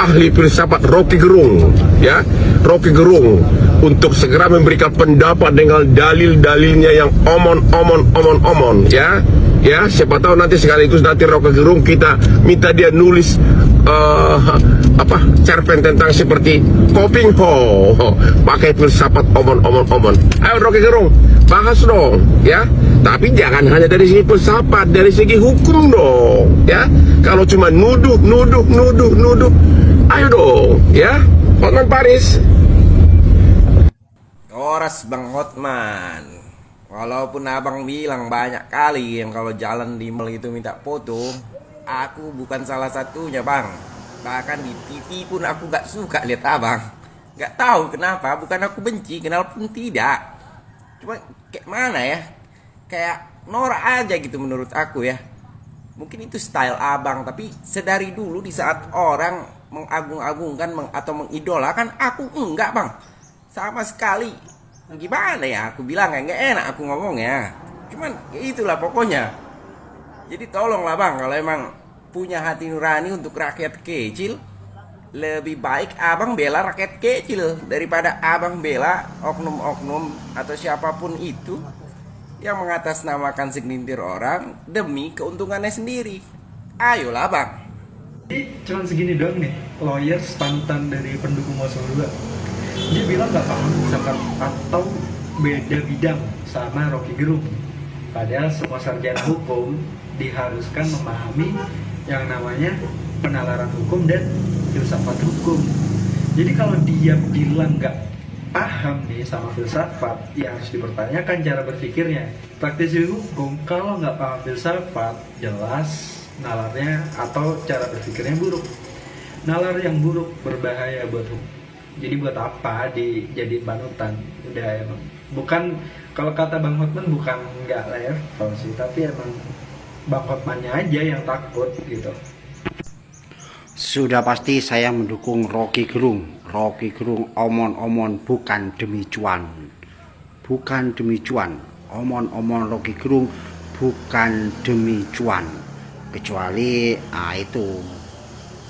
ahli filsafat Rocky Gerung, ya, Rocky Gerung, untuk segera memberikan pendapat dengan dalil-dalilnya yang omon, ya. Ya, siapa tahu nanti sekaligus nanti Rocky Gerung kita minta dia nulis cerpen tentang seperti Koping Ho, pakai filsafat omon. Ayo Rocky Gerung, bahas dong, ya. Tapi jangan hanya dari segi filsafat, dari segi hukum dong, ya. Kalau cuma nuduh, ayo dong, ya. Hotman Paris. Horas Bang Hotman. Walaupun abang bilang banyak kali yang kalau jalan di mall itu minta foto, aku bukan salah satunya bang. Bahkan di TV pun aku gak suka lihat abang. Gak tahu kenapa, bukan aku benci, kenal pun tidak. Cuma kayak mana ya, kayak norak aja gitu menurut aku ya. Mungkin itu style abang, tapi sedari dulu di saat orang mengagung-agungkan atau mengidolakan, aku enggak bang. Sama sekali. Gimana ya aku bilang, nggak enak aku ngomong ya, cuman ya itulah pokoknya. Jadi tolonglah bang, kalau emang punya hati nurani untuk rakyat kecil, lebih baik abang bela rakyat kecil daripada abang bela oknum-oknum atau siapapun itu yang mengatasnamakan segelintir orang demi keuntungannya sendiri. Ayolah bang. Jadi cuman segini doang nih, lawyers pantan dari pendukung 02. Dia bilang gak paham filsafat atau beda bidang sama Rocky Gerung. Padahal semua sarjana hukum diharuskan memahami yang namanya penalaran hukum dan filsafat hukum. Jadi kalau dia bilang gak paham nih sama filsafat, ya harus dipertanyakan cara berpikirnya. Praktisi hukum kalau nggak paham filsafat, jelas nalarnya atau cara berpikirnya buruk. Nalar yang buruk berbahaya buat hukum. Jadi buat apa dijadiin panutan? Udah emang bukan, kalau kata Bang Hotman bukan nggak level sih, tapi emang Bang Hotmannya aja yang takut gitu. Sudah pasti saya mendukung Rocky Gerung. Rocky Gerung omon bukan demi cuan. Bukan demi cuan. Omon Rocky Gerung bukan demi cuan. Kecuali itu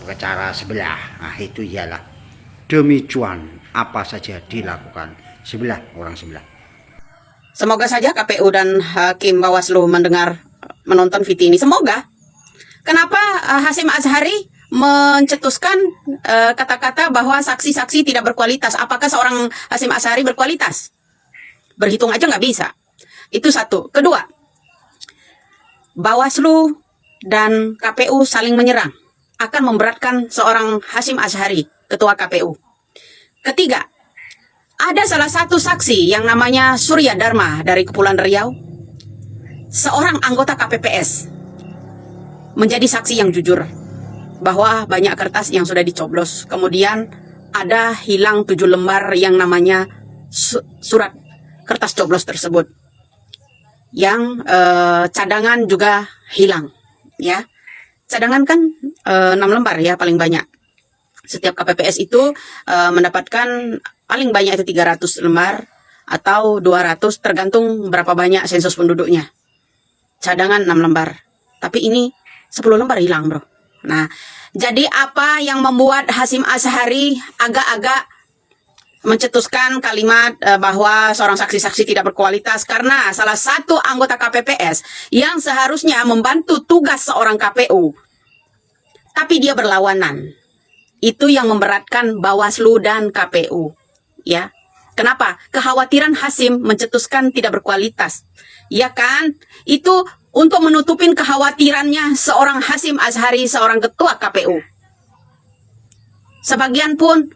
pengacara sebelah. Itu iyalah. Demi cuan apa saja dilakukan orang sebelah. Semoga saja KPU dan Hakim Bawaslu menonton video ini. Semoga. Kenapa Hasyim Asyhari mencetuskan kata-kata bahwa saksi-saksi tidak berkualitas? Apakah seorang Hasyim Asyhari berkualitas? Berhitung aja nggak bisa. Itu satu. Kedua, Bawaslu dan KPU saling menyerang akan memberatkan seorang Hasyim Asyhari, Ketua KPU. Ketiga, ada salah satu saksi yang namanya Surya Dharma dari Kepulauan Riau, seorang anggota KPPS, menjadi saksi yang jujur bahwa banyak kertas yang sudah dicoblos. Kemudian ada hilang 7 lembar yang namanya surat kertas coblos tersebut. Yang cadangan juga hilang, ya. Cadangan kan 6 lembar ya paling banyak. Setiap KPPS itu mendapatkan paling banyak itu 300 lembar atau 200 tergantung berapa banyak sensus penduduknya. Cadangan 6 lembar. Tapi ini 10 lembar hilang, bro. Nah, jadi apa yang membuat Hasyim Asyhari agak-agak mencetuskan kalimat bahwa seorang saksi-saksi tidak berkualitas? Karena salah satu anggota KPPS yang seharusnya membantu tugas seorang KPU, tapi dia berlawanan. Itu yang memberatkan Bawaslu dan KPU, ya. Kenapa? Kekhawatiran Hasyim mencetuskan tidak berkualitas, ya kan? Itu untuk menutupin kekhawatirannya seorang Hasyim Asyhari, seorang ketua KPU. Sebagian pun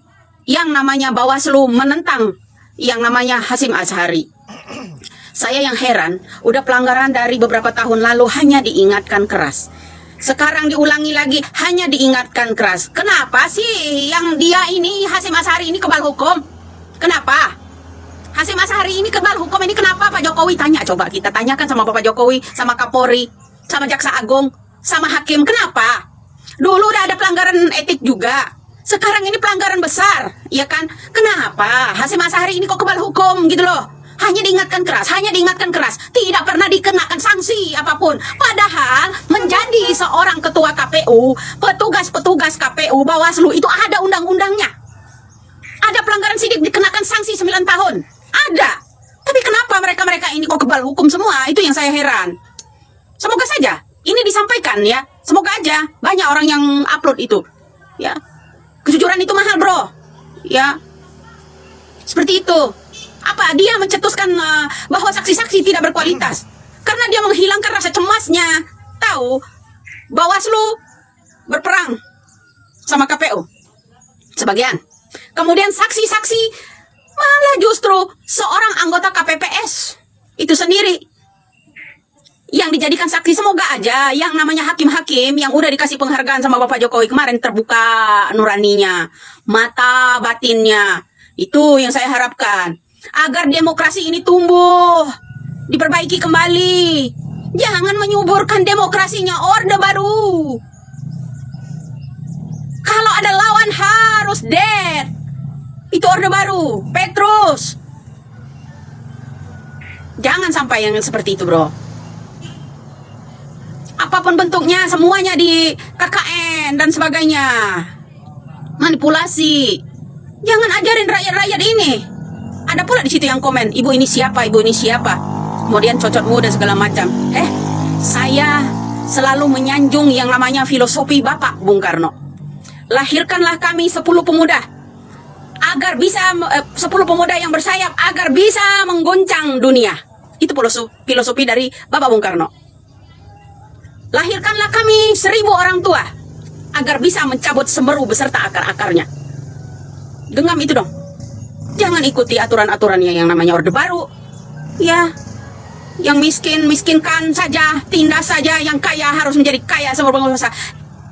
yang namanya Bawaslu menentang yang namanya Hasyim Asyhari. Saya yang heran, udah pelanggaran dari beberapa tahun lalu hanya diingatkan keras. Sekarang diulangi lagi, hanya diingatkan keras. Kenapa sih yang dia ini, Hasyim Asyhari ini kebal hukum? Kenapa? Hasyim Asyhari ini kebal hukum ini kenapa? Pak Jokowi tanya, coba kita tanyakan sama Bapak Jokowi, sama Kapolri, sama Jaksa Agung, sama Hakim. Kenapa? Dulu udah ada pelanggaran etik juga. Sekarang ini pelanggaran besar, ya kan? Kenapa Hasyim Asyhari ini kok kebal hukum gitu loh? Hanya diingatkan keras, tidak pernah dikenakan sanksi apapun. Padahal menjadi seorang ketua KPU, petugas-petugas KPU, Bawaslu itu ada undang-undangnya. Ada pelanggaran sidik dikenakan sanksi 9 tahun. Ada. Tapi kenapa mereka-mereka ini kok kebal hukum semua? Itu yang saya heran. Semoga saja ini disampaikan ya. Semoga aja banyak orang yang upload itu. Ya. Kejujuran itu mahal, bro. Ya. Seperti itu. Apa dia mencetuskan bahwa saksi-saksi tidak berkualitas? Karena dia menghilangkan rasa cemasnya. Tahu Bawaslu berperang sama KPU. Sebagian. Kemudian saksi-saksi malah justru seorang anggota KPPS itu sendiri yang dijadikan saksi. Semoga aja yang namanya hakim-hakim yang udah dikasih penghargaan sama Bapak Jokowi kemarin terbuka nuraninya, mata batinnya. Itu yang saya harapkan. Agar demokrasi ini tumbuh, diperbaiki kembali. Jangan menyuburkan demokrasinya Orde Baru. Kalau ada lawan harus dead. Itu Orde Baru, Petrus. Jangan sampai yang seperti itu, bro. Apapun bentuknya, semuanya di KKN dan sebagainya. Manipulasi. Jangan ajarin rakyat-rakyat ini. Ada pula di situ yang komen, ibu ini siapa, ibu ini siapa. Kemudian cocok muda segala macam. Saya selalu menyanjung yang namanya filosofi Bapak Bung Karno. Lahirkanlah kami 10 pemuda. Agar bisa, 10 pemuda yang bersayap, agar bisa mengguncang dunia. Itu filosofi dari Bapak Bung Karno. Lahirkanlah kami 1000 orang tua. Agar bisa mencabut Semeru beserta akar-akarnya. Genggam itu dong. Jangan ikuti aturan-aturannya yang namanya Orde Baru. Ya, yang miskin, miskinkan saja, tindas saja, yang kaya harus menjadi kaya seperti pengusaha.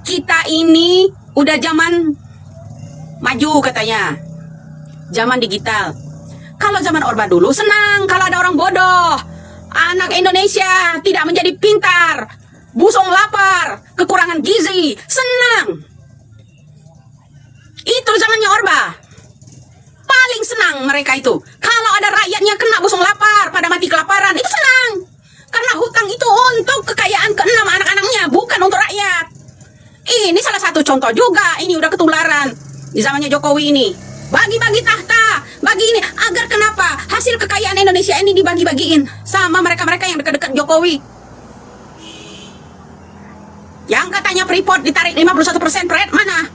Kita ini udah zaman maju katanya. Zaman digital. Kalau zaman Orba dulu senang kalau ada orang bodoh. Anak Indonesia tidak menjadi pintar, busung lapar, kekurangan gizi, senang. Itu zamannya Orba. Paling senang mereka itu. Kalau ada rakyatnya kena busung lapar, pada mati kelaparan, itu senang. Karena hutang itu untuk kekayaan ke-6 anak-anaknya, bukan untuk rakyat. Ini salah satu contoh juga, ini udah ketularan di zamannya Jokowi ini. Bagi-bagi tahta, bagi ini. Agar kenapa? Hasil kekayaan Indonesia ini dibagi-bagiin sama mereka-mereka yang dekat-dekat Jokowi. Yang katanya Freeport ditarik 51%, Fred, mana?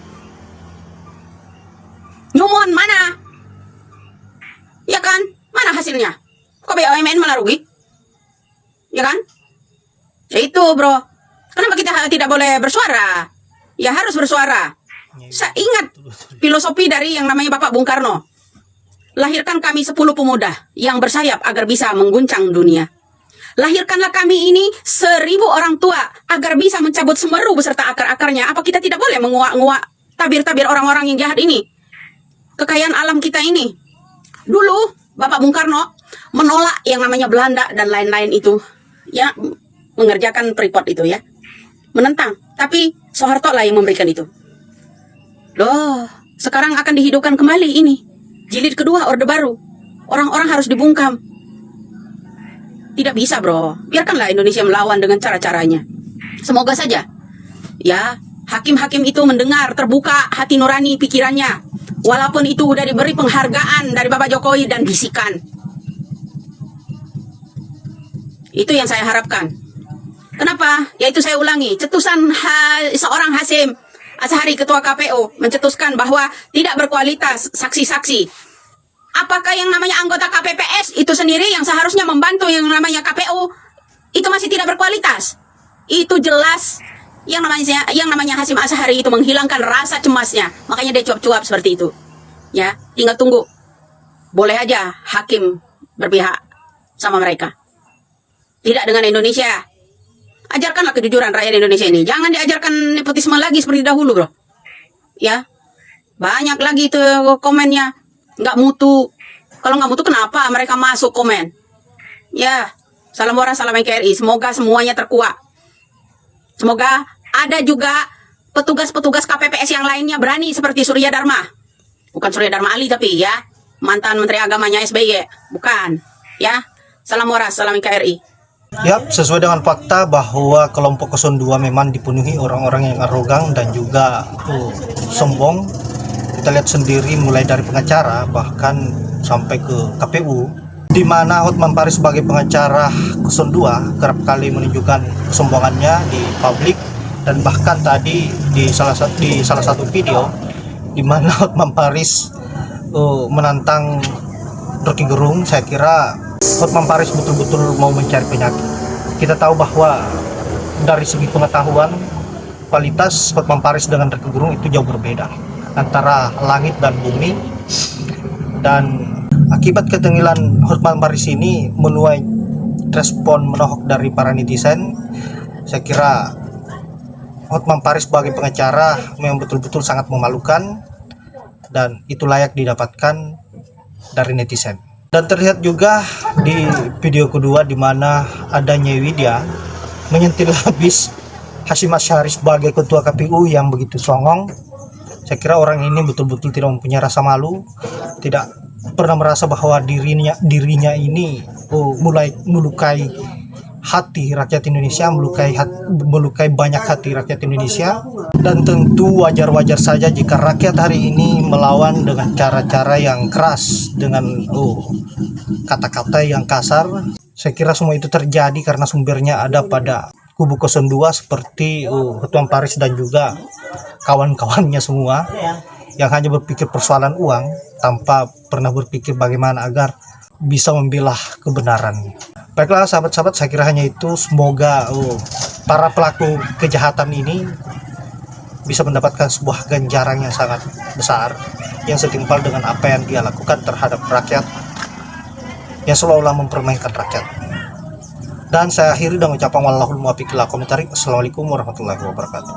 Nyumon, mana? Ya kan? Mana hasilnya? Kok BUMN malah rugi? Ya kan? Ya itu, bro. Kenapa kita tidak boleh bersuara? Ya harus bersuara. Saya ingat filosofi dari yang namanya Bapak Bung Karno. Lahirkan kami 10 pemuda yang bersayap agar bisa mengguncang dunia. Lahirkanlah kami ini 1000 orang tua agar bisa mencabut Semeru beserta akar-akarnya. Apa kita tidak boleh menguak-nguak tabir-tabir orang-orang yang jahat ini? Kekayaan alam kita ini. Dulu Bapak Bung Karno menolak yang namanya Belanda dan lain-lain itu, ya, mengerjakan Freeport itu, ya, menentang. Tapi Soeharto lah yang memberikan itu. Loh, sekarang akan dihidupkan kembali ini, jilid kedua Orde Baru. Orang-orang harus dibungkam. Tidak bisa, bro. Biarkanlah Indonesia melawan dengan cara-caranya. Semoga saja, ya, hakim-hakim itu mendengar, terbuka hati nurani pikirannya. Walaupun itu udah diberi penghargaan dari Bapak Jokowi dan bisikan. Itu yang saya harapkan. Kenapa? Yaitu saya ulangi, cetusan seorang Hasyim Asyhari Ketua KPU mencetuskan bahwa tidak berkualitas saksi-saksi. Apakah yang namanya anggota KPPS itu sendiri yang seharusnya membantu yang namanya KPU itu masih tidak berkualitas? Itu jelas yang namanya Hasyim Asyhari itu menghilangkan rasa cemasnya. Makanya dia cuap-cuap seperti itu. Ya, tinggal tunggu. Boleh aja hakim berpihak sama mereka. Tidak dengan Indonesia. Ajarkanlah kejujuran rakyat Indonesia ini. Jangan diajarkan nepotisme lagi seperti dahulu, bro. Ya. Banyak lagi itu komennya. Nggak mutu. Kalau nggak mutu kenapa mereka masuk komen? Ya. Salam waras, salam NKRI. Semoga semuanya terkuat. Semoga ada juga petugas-petugas KPPS yang lainnya berani seperti Surya Dharma. Bukan Surya Dharma Ali tapi ya. Mantan Menteri Agamanya SBY. Bukan. Ya. Salam waras, salam NKRI. Yap, sesuai dengan fakta bahwa kelompok 02 memang dipenuhi orang-orang yang arogan dan juga sombong. Kita lihat sendiri mulai dari pengacara bahkan sampai ke KPU, di mana Hotman Paris sebagai pengacara 02 kerap kali menunjukkan kesombongannya di publik, dan bahkan tadi di salah satu video di mana Hotman Paris menantang Rocky Gerung. Saya kira Hotman Paris betul-betul mau mencari penyakit. Kita tahu bahwa dari segi pengetahuan, kualitas Hotman Paris dengan Rocky Gerung itu jauh berbeda, antara langit dan bumi. Dan akibat ketengilan Hotman Paris ini menuai respon menohok dari para netizen. Saya kira Hotman Paris sebagai pengacara memang betul-betul sangat memalukan, dan itu layak didapatkan dari netizen. Dan terlihat juga di video kedua di mana adanya Widya menyentil habis Hasyim Asy'ari sebagai ketua KPU yang begitu songong. Saya kira orang ini betul-betul tidak mempunyai rasa malu, tidak pernah merasa bahwa dirinya ini mulai melukai hati rakyat Indonesia, melukai banyak hati rakyat Indonesia. Dan tentu wajar-wajar saja jika rakyat hari ini melawan dengan cara-cara yang keras, dengan kata-kata yang kasar. Saya kira semua itu terjadi karena sumbernya ada pada kubu 02 seperti Hotman Paris dan juga kawan-kawannya semua yang hanya berpikir persoalan uang tanpa pernah berpikir bagaimana agar bisa membela kebenaran. Baiklah sahabat-sahabat, saya kira hanya itu. Semoga para pelaku kejahatan ini bisa mendapatkan sebuah ganjaran yang sangat besar, yang setimpal dengan apa yang dia lakukan terhadap rakyat, yang seolah-olah mempermainkan rakyat. Dan saya akhiri dengan ucapan wallahul muwaffiq ila aqwamit thoriq. Assalamualaikum warahmatullahi wabarakatuh.